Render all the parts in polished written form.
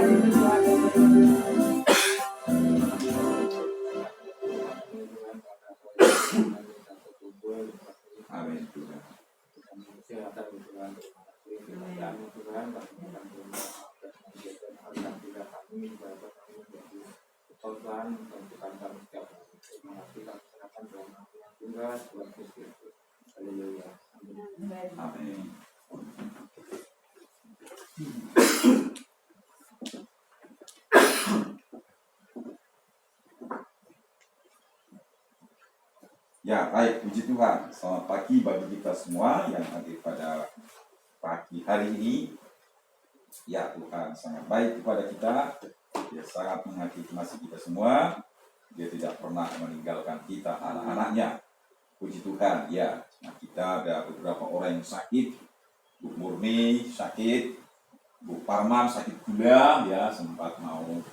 Amin Tuhan. Amin. Ya, baik, puji Tuhan. Selamat pagi bagi kita semua yang hadir pada pagi hari ini. Ya, Tuhan sangat baik kepada kita. Dia sangat mengasihi kita semua. Dia tidak pernah meninggalkan kita, anak-anaknya. Puji Tuhan, ya. Nah, kita ada beberapa orang yang sakit. Bu Murni sakit, Bu Parman sakit gula, ya, sempat mau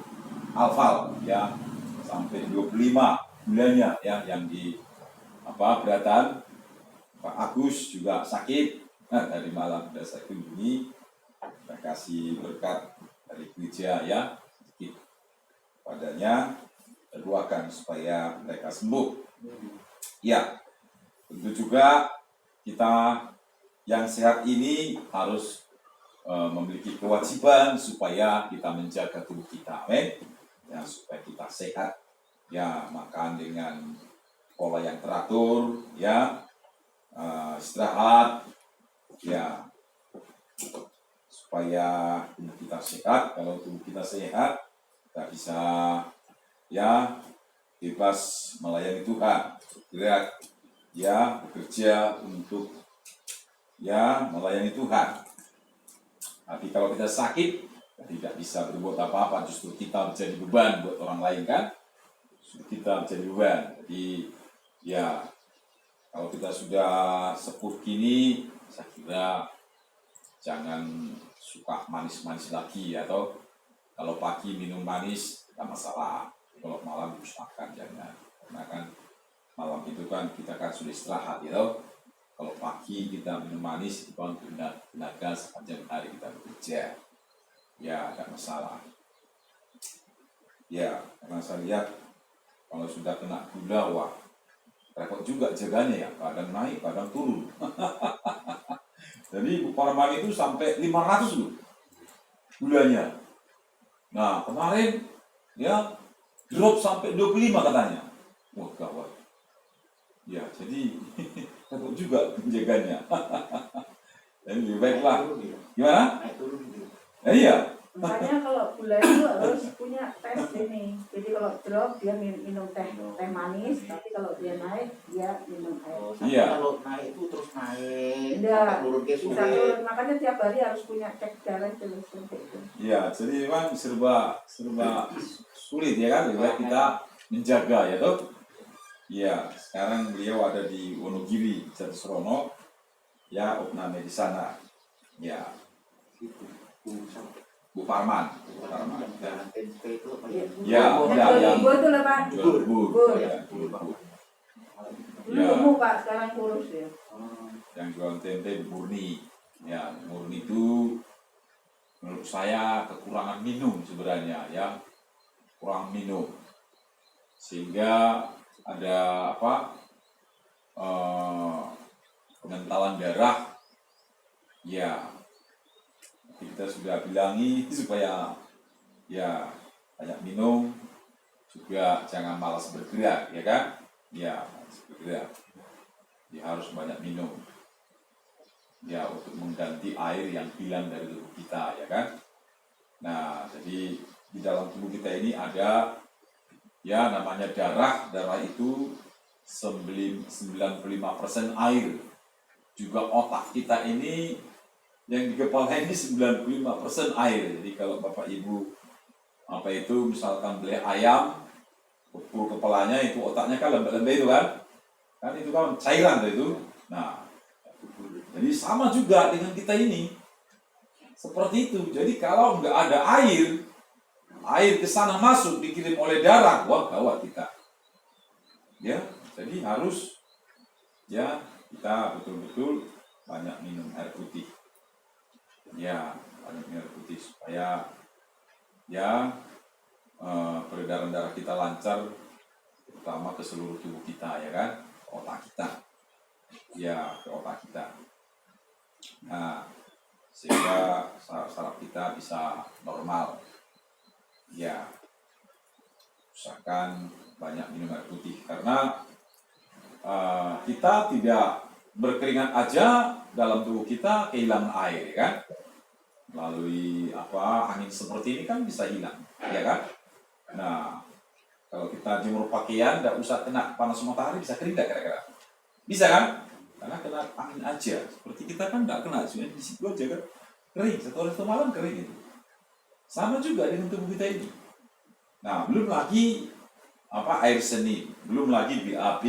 alfal, ya, sampai 25 bulannya, ya, yang di beratan. Pak Agus juga sakit. Nah, dari malam sudah saya kunjungi, kita kasih berkat dari gereja, ya, sedikit padanya, kita doakan supaya mereka sembuh. Ya, tentu juga kita yang sehat ini harus memiliki kewajiban supaya kita menjaga tubuh kita, amin, ya, supaya kita sehat, ya, makan dengan pola yang teratur, ya, istirahat, ya, supaya tubuh kita sehat. Kalau tubuh kita sehat, kita bisa, ya, bebas melayani Tuhan, bergerak, ya, bekerja untuk, ya, melayani Tuhan. Tapi kalau kita sakit, kita tidak bisa berbuat apa-apa, justru kita menjadi beban buat orang lain, kan? Justru kita menjadi beban. Jadi, ya, kalau kita sudah sepuh gini, saya kira jangan suka manis-manis lagi, atau kalau pagi minum manis, tidak masalah. Kalau malam harus makan, jangan. Karena kan malam itu kan kita kan sudah istirahat, ya. Kalau pagi kita minum manis, itu kan tenaga sepanjang hari kita bekerja. Ya, tidak masalah. Ya, karena saya lihat kalau sudah kena gula, wah, repot juga jaganya, ya, kadang naik, kadang turun. Jadi Bu Parman itu sampai 500 loh gulanya. Nah, kemarin ya drop sampai 25 katanya. Wah, gawat. Ya, jadi repot juga jaganya. Jadi lebih baiklah. Gimana? Iya. Makanya kalau gula itu harus punya tes ini. Jadi kalau drop dia minum teh manis, tapi kalau dia naik dia minum air. Iya. Kalau naik itu terus naik, Enggak, turun ke bisa turun. Makanya tiap hari harus punya cek darah terus seperti itu. Iya, jadi memang serba sulit, ya kan? Jadi kita menjaga, ya toh. Iya, sekarang beliau ada di Wonogiri, Jatisrono, ya, opname di sana. Ya, Bu Parman. Jangan tempe itu apa ya? Ya, yang bubur itu lah Pak. bubur. Ya, Dulu gemuk Pak, sekarang kurus ya. Yang jualan tempe Murni. Ya, Murni itu menurut saya kekurangan minum sebenarnya, ya, kurang minum, sehingga ada pengentalan darah, ya. Kita sudah bilangi supaya, ya, banyak minum, juga jangan malas bergerak, ya kan? Ya, malas bergerak. Ya, harus banyak minum, ya, untuk mengganti air yang hilang dari tubuh kita, ya kan? Nah, jadi di dalam tubuh kita ini ada, ya, namanya darah. Darah itu 95% air. Juga otak kita ini, yang di kepala ini 95% air. Jadi kalau Bapak Ibu misalkan beli ayam, pukul kepalanya, itu otaknya kan lembek-lembek itu kan? Kan itu kan cairan itu. Nah, jadi sama juga dengan kita ini. Seperti itu. Jadi kalau nggak ada air ke sana masuk, dikirim oleh darah, wah, gawat kita. Ya, jadi harus, ya, kita betul-betul banyak minum air putih. Ya, banyak minum air putih supaya, ya peredaran darah kita lancar, terutama ke seluruh tubuh kita, ya kan, otak kita, ya ke otak kita. Nah, sehingga saraf kita bisa normal. Ya, usahakan banyak minum air putih karena kita tidak berkeringat aja dalam tubuh kita kehilangan air, ya kan? Melalui angin seperti ini kan bisa hilang, ya kan? Nah, kalau kita jemur pakaian tidak usah kena panas matahari bisa kering tidak kira-kira? Bisa kan? Karena kena angin aja. Seperti kita kan tidak kena, cuma di situ aja kan kering, satu malam kering itu. Sama juga dengan tubuh kita ini. Nah, belum lagi air seni, belum lagi BAB,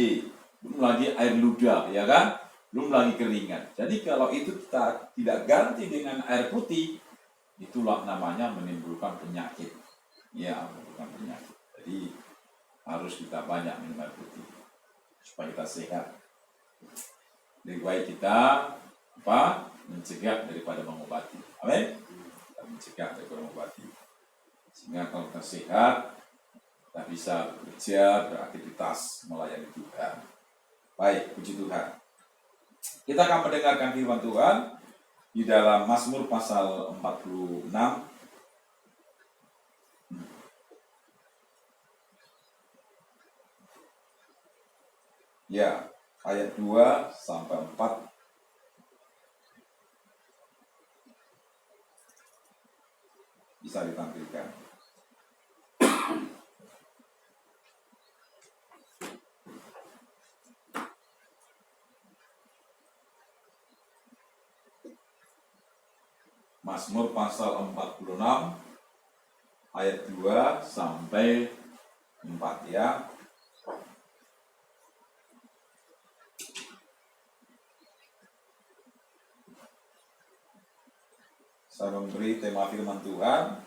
belum lagi air ludah, ya kan? Belum lagi keringat. Jadi kalau itu kita tidak ganti dengan air putih, itulah namanya menimbulkan penyakit. Ya, menimbulkan penyakit. Jadi harus kita banyak minum air putih supaya kita sehat. Lebih baik kita mencegah daripada mengobati. Amin. Kita mencegah daripada mengobati. Sehingga kalau kita sehat, kita bisa bekerja, beraktivitas, melayani Tuhan. Baik, puji Tuhan. Kita akan mendengarkan firman Tuhan di dalam Mazmur pasal 46. Ya, ayat 2 sampai 4. Bisa ditampilkan. Mazmur pasal 46 ayat 2 sampai 4 ya. Saya memberi tema firman Tuhan,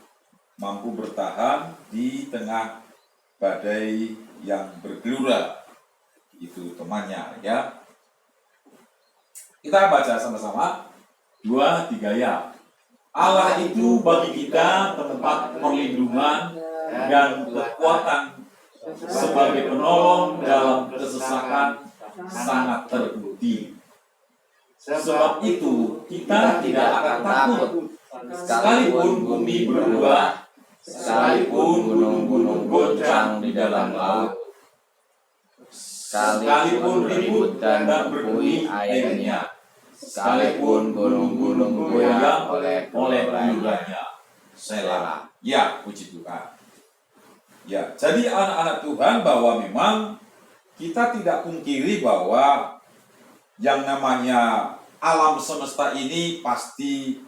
mampu bertahan di tengah badai yang bergelora. Itu temannya ya. Kita baca sama-sama 2-3 ya. Allah itu bagi kita tempat perlindungan dan kekuatan sebagai penolong dalam kesesakan sangat terbukti. Sebab itu kita tidak akan takut sekalipun bumi berubah, sekalipun gunung-gunung goncang di dalam laut, sekalipun ribut dan berbuih airnya, sekalipun gunung-gunung goyang oleh guyurannya. Selah. Ya, puji Tuhan. Ya, jadi anak-anak Tuhan bahwa memang kita tidak pungkiri bahwa yang namanya alam semesta ini pasti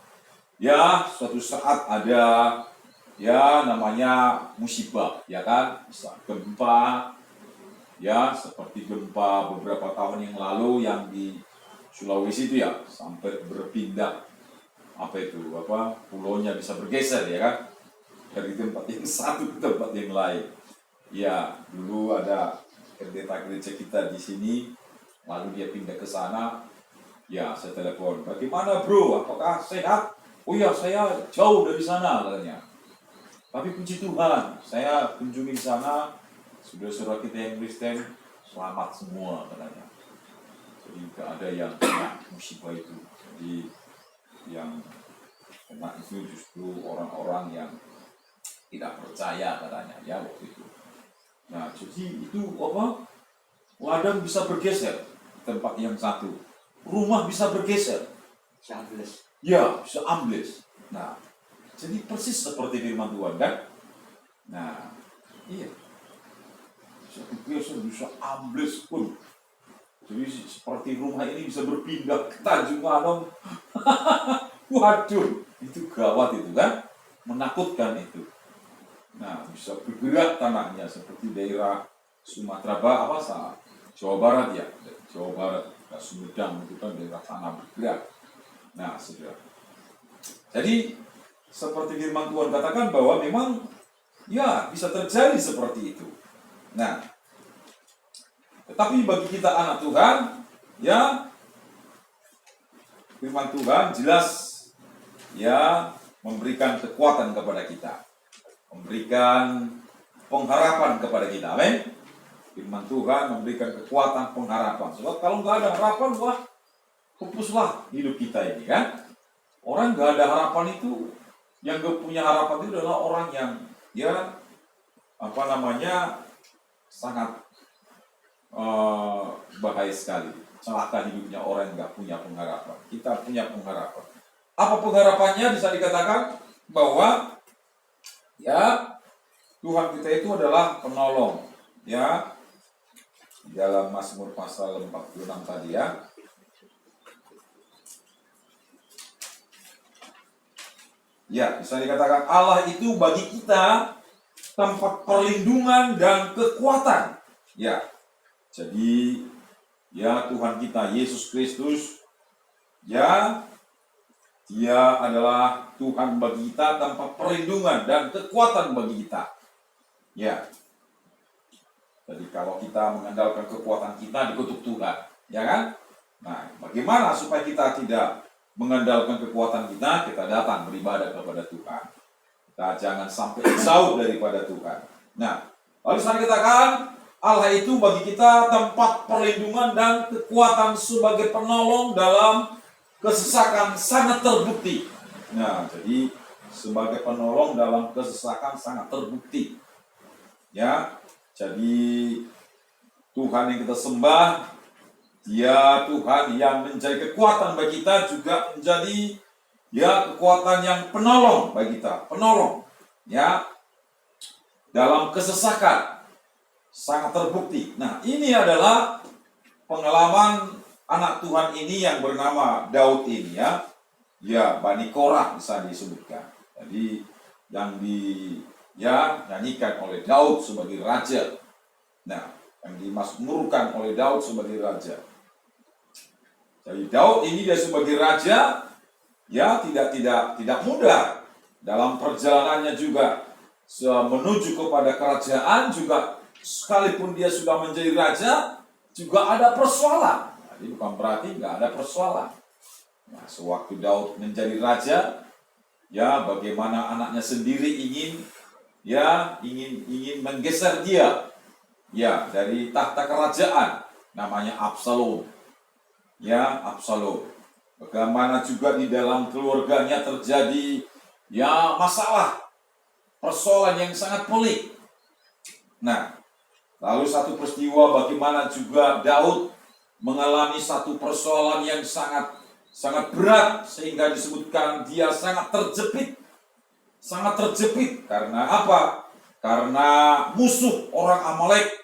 ya suatu saat ada ya namanya musibah, ya kan? Bisa gempa, ya seperti gempa beberapa tahun yang lalu yang di Sulawesi itu ya sampai berpindah pulaunya bisa bergeser, ya kan, dari tempat yang satu ke tempat yang lain. Ya, dulu ada pendeta gereja kita di sini, lalu dia pindah ke sana. Ya, saya telepon, bagaimana bro, apakah sehat? Oh ya, saya jauh dari sana katanya. Tapi puji Tuhan, saya kunjungi di sana, saudara-saudara kita yang Kristen selamat semua katanya. Jadi tidak ada yang kena musibah itu. Jadi yang kena itu justru orang-orang yang tidak percaya katanya ya waktu itu. Nah, jadi itu ladang bisa bergeser di tempat yang satu, rumah bisa bergeser, ya bisa ambles. Nah, jadi persis seperti firman Tuhan kan. Nah, iya, bisa bergeser, bisa ambles pun. Jadi seperti rumah ini bisa berpindah ke Tanjung Anom. Waduh, itu gawat itu kan, menakutkan itu. Nah, bisa bergerak tanahnya seperti daerah Sumatera Barat, Jawa Barat ya, Jawa Barat, Sumedang itu kan daerah tanah bergerak. Nah, saudara. Jadi seperti firman Tuhan katakan bahwa memang ya bisa terjadi seperti itu. Nah, tetapi bagi kita anak Tuhan, ya firman Tuhan jelas ya memberikan kekuatan kepada kita. memberikan pengharapan kepada kita. Amin. Firman Tuhan memberikan kekuatan pengharapan. Sebab kalau nggak ada harapan, wah, pupuslah hidup kita ini kan. Orang nggak ada harapan itu, yang gak punya harapan itu adalah orang yang sangat bahaya sekali. Celaka hidupnya orang yang nggak punya pengharapan. Kita punya pengharapan. Apa pengharapannya? Bisa dikatakan bahwa Tuhan kita itu adalah penolong. Dalam Mazmur pasal 46 tadi bisa dikatakan Allah itu bagi kita tempat perlindungan dan kekuatan. Jadi Tuhan kita Yesus Kristus, Dia adalah Tuhan bagi kita, tempat perlindungan dan kekuatan bagi kita. Jadi kalau kita mengandalkan kekuatan kita, dikutuk Tuhan, ya kan? Nah, bagaimana supaya kita tidak mengandalkan kekuatan kita datang beribadah kepada Tuhan. Kita jangan sampai jauh daripada Tuhan. Nah, lalu saya katakan Allah itu bagi kita tempat perlindungan dan kekuatan sebagai penolong dalam kesesakan sangat terbukti. Nah, jadi sebagai penolong dalam kesesakan sangat terbukti. Jadi Tuhan yang kita sembah, Dia Tuhan yang menjadi kekuatan bagi kita, juga menjadi kekuatan yang penolong bagi kita, penolong dalam kesesakan sangat terbukti. Nah, ini adalah pengalaman anak Tuhan ini yang bernama Daud ini Bani Korah bisa disebutkan. Jadi yang nyanyikan oleh Daud sebagai raja. Nah, yang dimasmurkan oleh Daud sebagai raja. Jadi Daud ini dia sebagai raja tidak mudah dalam perjalanannya juga menuju kepada kerajaan, juga sekalipun dia sudah menjadi raja juga ada persoalan. Jadi bukan berarti nggak ada persoalan. Nah, sewaktu Daud menjadi raja, bagaimana anaknya sendiri ingin menggeser dia dari tahta kerajaan, namanya Absalom. Absalom. Bagaimana juga di dalam keluarganya terjadi masalah, persoalan yang sangat pelik. Nah, lalu satu peristiwa bagaimana juga Daud mengalami satu persoalan yang sangat berat, sehingga disebutkan dia sangat terjepit. Karena apa? Karena musuh orang Amalek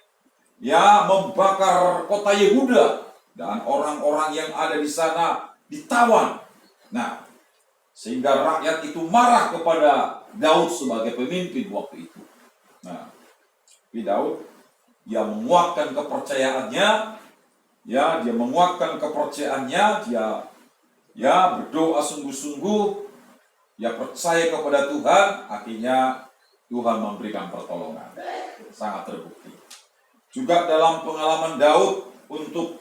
membakar kota Yehuda, dan orang-orang yang ada di sana ditawan. Nah, sehingga rakyat itu marah kepada Daud sebagai pemimpin waktu itu. Nah, tapi Daud dia menguatkan kepercayaannya, dia berdoa sungguh-sungguh, dia percaya kepada Tuhan, akhirnya Tuhan memberikan pertolongan. Sangat terbukti. Juga dalam pengalaman Daud untuk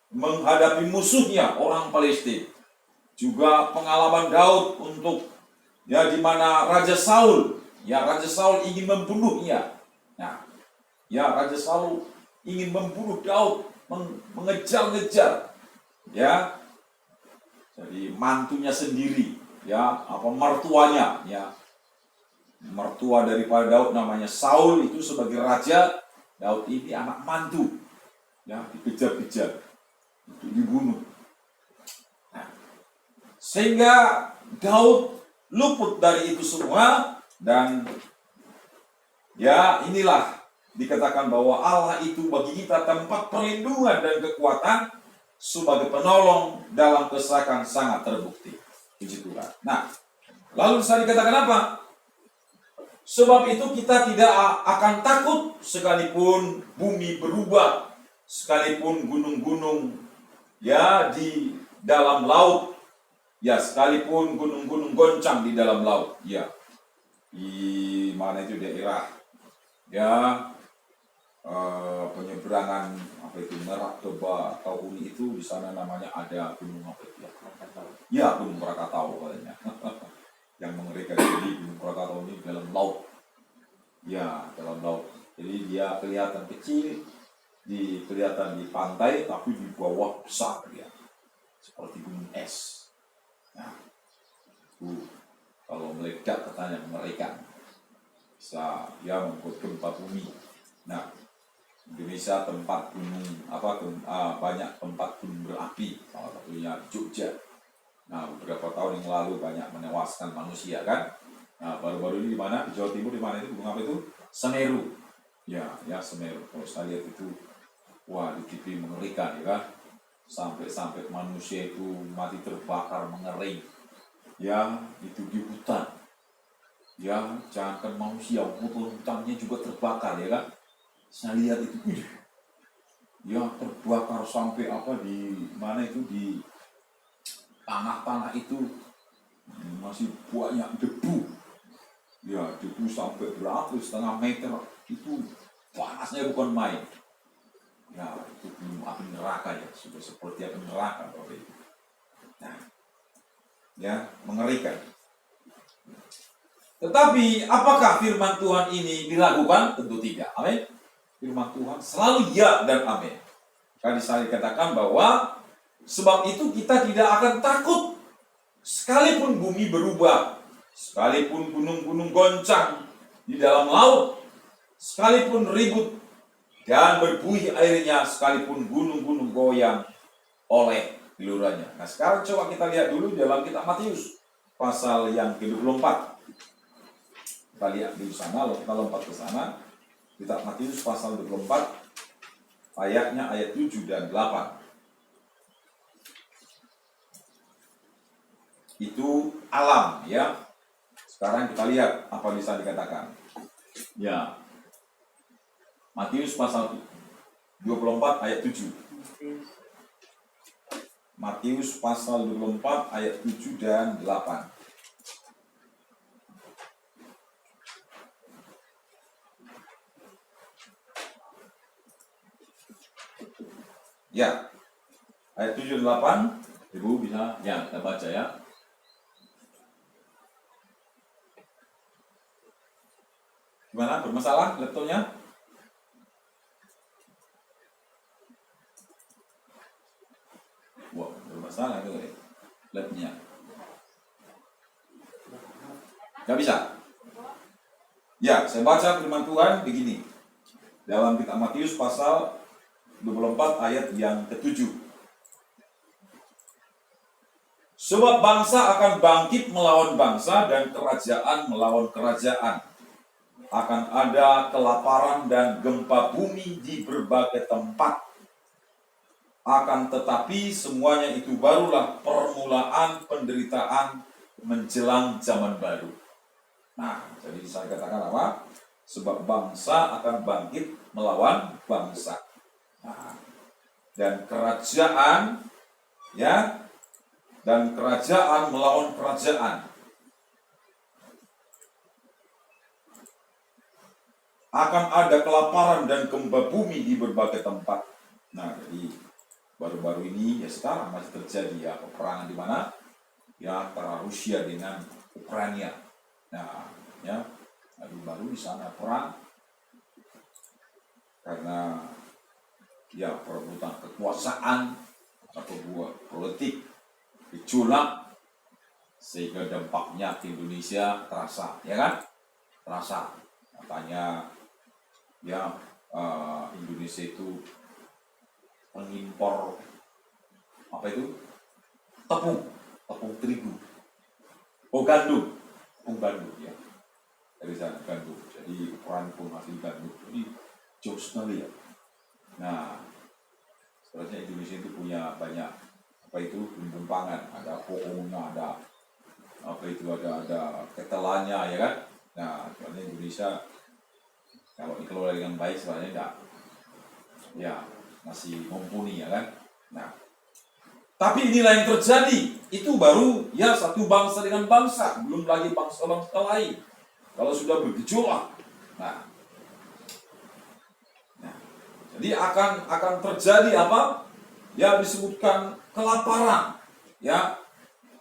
menghadapi musuhnya orang Palestina. Juga pengalaman Daud untuk di mana Raja Saul ingin membunuhnya. Nah, Raja Saul ingin membunuh Daud, mengejar-ngejar. Jadi mantunya sendiri, mertuanya, mertua daripada Daud namanya Saul itu sebagai raja, Daud ini anak mantu, dikejar-kejar untuk dibunuh. Nah, sehingga Daud luput dari itu semua, dan inilah dikatakan bahwa Allah itu bagi kita tempat perlindungan dan kekuatan sebagai penolong dalam kesesakan sangat terbukti. Puji Tuhan. Nah, lalu saya dikatakan apa? Sebab itu kita tidak akan takut sekalipun bumi berubah, sekalipun gunung-gunung di dalam laut, sekalipun gunung-gunung goncang di dalam laut, di mana itu daerah penyeberangan Merak Toba Tahuni itu, di sana namanya ada gunung apa itu Gunung Krakatau katanya. Yang mengerikan jadi Gunung Krakatau laut. Ya, dalam laut. Jadi dia kelihatan kecil, kelihatan di pantai, tapi di bawah besar dia. Seperti gunung es. Nah, itu kalau meledak katanya mengerikan. Bisa ya membuat gempa bumi. Nah, Indonesia tempat gunung banyak tempat gunung berapi, salah satunya Jogja. Nah, beberapa tahun yang lalu banyak menewaskan manusia kan. Nah, baru-baru ini di mana? Di Jawa Timur, di mana itu? Gunung apa itu? Semeru. Ya Semeru. Kalau saya lihat itu, wah di TV mengerikan ya kan. Sampai manusia itu mati terbakar mengering. Ya, itu di hutan. Ya, jangankan manusia, hutannya juga terbakar ya kan. Saya lihat itu, ya terbakar sampai di mana itu, di tanah itu masih banyak debu. Ya, debu sampai berapa, 1,5 meter, itu panasnya bukan main. Ya, itu belum api neraka ya, sudah seperti api neraka Bapak Ibu. Nah, ya mengerikan. Tetapi apakah firman Tuhan ini dilakukan? Tentu tidak. Amin. Firman Tuhan selalu ya dan amin. Tadi saya katakan bahwa sebab itu kita tidak akan takut sekalipun bumi berubah, sekalipun gunung-gunung goncang di dalam laut, sekalipun ribut dan berbuih airnya, sekalipun gunung-gunung goyang oleh gelurannya. Nah, sekarang coba kita lihat dulu dalam kitab Matius pasal yang ke-24. Kita lihat di sana, kita lompat ke sana. Kitab Matius pasal 24, ayatnya ayat 7 dan 8. Itu alam ya. Sekarang kita lihat apa bisa dikatakan. Ya. Matius pasal 24 ayat 7. Matius pasal 24 ayat 7 dan 8. Ya, ayat 7 dan 8, Ibu bisa ya kita baca ya. Gimana, bermasalah laptopnya? Wah, bermasalah itu laptopnya. Gak bisa? Ya, saya baca firman Tuhan begini. Dalam kitab Matius pasal 24 ayat yang ke-7. Sebab bangsa akan bangkit melawan bangsa dan kerajaan melawan kerajaan. Akan ada kelaparan dan gempa bumi di berbagai tempat. Akan tetapi semuanya itu barulah permulaan penderitaan menjelang zaman baru. Nah, jadi saya katakan apa? Sebab bangsa akan bangkit melawan bangsa. Nah, dan kerajaan melawan kerajaan. Akan ada kelaparan dan gempa bumi di berbagai tempat. Nah, jadi baru-baru ini ya sekarang masih terjadi ya peperangan di mana? Ya antara Rusia dengan Ukraina. Nah, ya baru di sana perang karena ya perebutan kekuasaan atau buat politik gejolak sehingga dampaknya ke Indonesia terasa, ya kan? Terasa. Katanya ya Indonesia itu mengimpor apa itu? Tepung terigu. Gandum ya. Dari sana gandum. Jadi ukuran pun masih gandum. Jadi jauh sekali ya. Nah, sebenarnya Indonesia itu punya banyak lumbung pangan, ada pohonnya, ada ketelannya ya kan. Nah, sebenarnya Indonesia kalau dikelola dengan baik sebenarnya enggak ya masih mumpuni ya kan. Nah, tapi inilah yang terjadi. Itu baru ya satu bangsa dengan bangsa, belum lagi bangsa-bangsa lain. Kalau sudah bergejolak. Nah, jadi akan terjadi apa? Ya disebutkan kelaparan. Ya,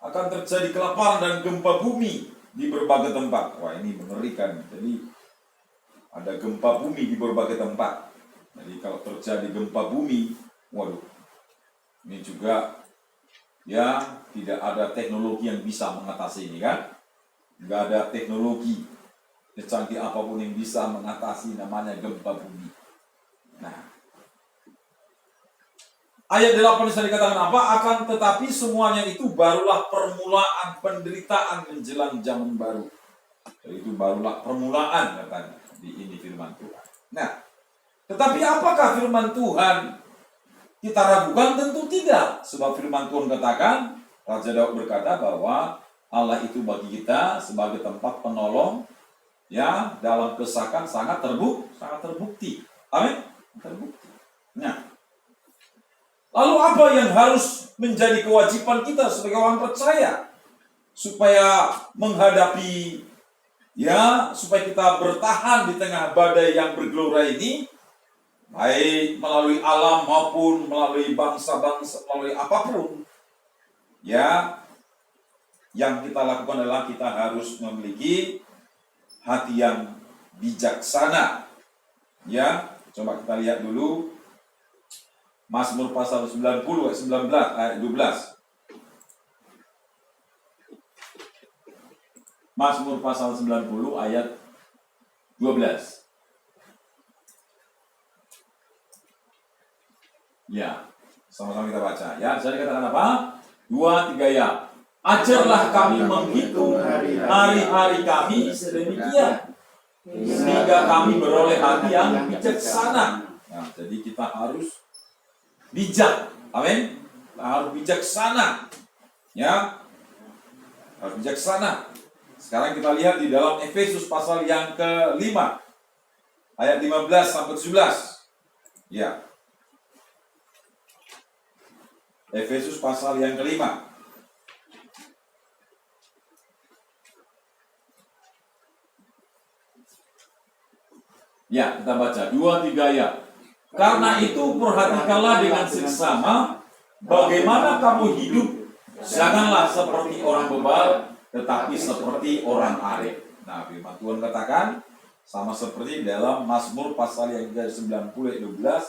akan terjadi kelaparan dan gempa bumi di berbagai tempat. Wah, ini mengerikan. Jadi ada gempa bumi di berbagai tempat. Jadi kalau terjadi gempa bumi, waduh, ini juga ya tidak ada teknologi yang bisa mengatasi ini kan. Nggak ada teknologi secanggih apapun yang bisa mengatasi namanya gempa bumi. Nah, ayat 8 bisa dikatakan apa? Akan tetapi semuanya itu barulah permulaan penderitaan menjelang zaman baru. Jadi itu barulah permulaan katanya di ini firman Tuhan. Nah, tetapi apakah firman Tuhan kita ragukan? Tentu tidak. Sebab firman Tuhan katakan, Raja Daud berkata bahwa Allah itu bagi kita sebagai tempat penolong, ya, dalam kesesakan sangat terbukti. Amin. Terbukti. Nah, lalu apa yang harus menjadi kewajiban kita sebagai orang percaya supaya menghadapi, ya, supaya kita bertahan di tengah badai yang bergelora ini, baik melalui alam maupun melalui bangsa-bangsa, melalui apapun, ya, yang kita lakukan adalah kita harus memiliki hati yang bijaksana. Ya, coba kita lihat dulu Mazmur pasal 90 ayat 19 ayat 12. Mazmur pasal 90 ayat 12. Ya, sama-sama kita baca. Ya, saya dikatakan apa? 2, 3 ya. Ajarlah kami menghitung hari-hari kami sedemikian, sehingga kami beroleh hati yang bijaksana. Nah, jadi kita harus bijak. Amin. Harus bijaksana. Ya. Harus bijaksana. Sekarang kita lihat di dalam Efesus pasal yang ke-5 ayat 15 sampai 17. Ya. Efesus pasal yang ke-5. Ya, kita baca 2, 3 ya. Karena itu perhatikanlah dengan seksama bagaimana kamu hidup. Janganlah seperti orang bebal, tetapi seperti orang arif. Nah, firman Tuhan katakan sama seperti dalam Mazmur pasal yang ke-90 ayat 12,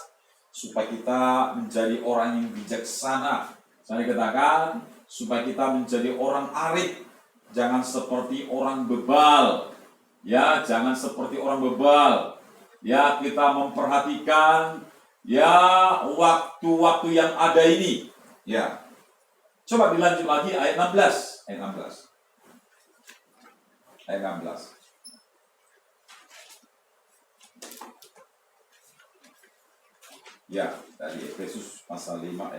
supaya kita menjadi orang yang bijaksana. Saya katakan supaya kita menjadi orang arif, jangan seperti orang bebal. Ya, jangan seperti orang bebal. Ya, kita memperhatikan, ya, waktu-waktu yang ada ini. Ya. Coba dilanjut lagi ayat 16. Ayat 16. Ayat 16. Ya, dari Efesus pasal 5 ayat